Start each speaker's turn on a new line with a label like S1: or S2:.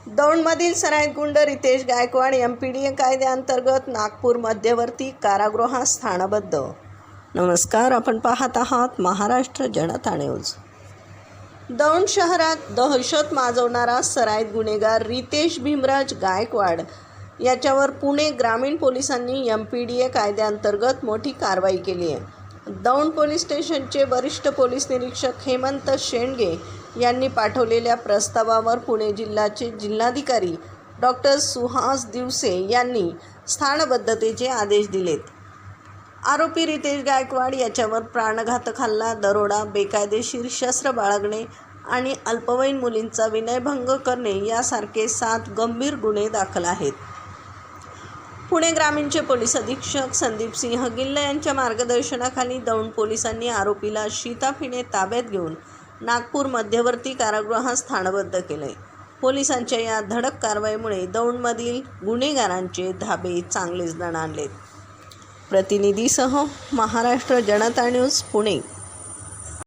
S1: दौंडमधील सराईत गुंड रितेश गायकवाड MPDA कायद्याअंतर्गत नागपूर मध्यवर्ती कारागृहात स्थानबद्ध। नमस्कार, आपण पाहत आहात महाराष्ट्र जनता न्यूज। दौंड शहरात दहशत माजवणारा सराईत गुन्हेगार रितेश भीमराज गायकवाड याच्यावर पुणे ग्रामीण पोलिसांनी MPDA कायद्याअंतर्गत मोठी कारवाई केली आहे। दौंड पोलीस स्टेशनचे वरिष्ठ पोलीस निरीक्षक हेमंत शेंडगे यांनी पाठवलेल्या प्रस्तावावर पुणे जिल्ह्याचे जिल्हाधिकारी डॉक्टर सुहास दिवसे यांनी स्थानबद्धतेचे आदेश दिलेत। आरोपी रितेश गायकवाड याच्यावर प्राणघातक हल्ला, दरोडा, बेकायदेशीर शस्त्र बाळगणे आणि अल्पवयीन मुलींचा विनयभंग करणे यासारखे 7 गंभीर गुन्हे दाखल आहेत। पुणे ग्रामीणचे पोलीस अधीक्षक संदीप सिंह गिल्ल यांच्या मार्गदर्शनाखाली दौंड पोलिसांनी आरोपीला शिताफीने ताब्यात घेऊन नागपूर मध्यवर्ती कारागृहात स्थानबद्ध केले। पोलिसांच्या या धडक कारवाईमुळे दौंडमधील गुन्हेगारांचे धाबे चांगलेच दणाणलेत। प्रतिनिधीसह महाराष्ट्र जनता न्यूज, पुणे।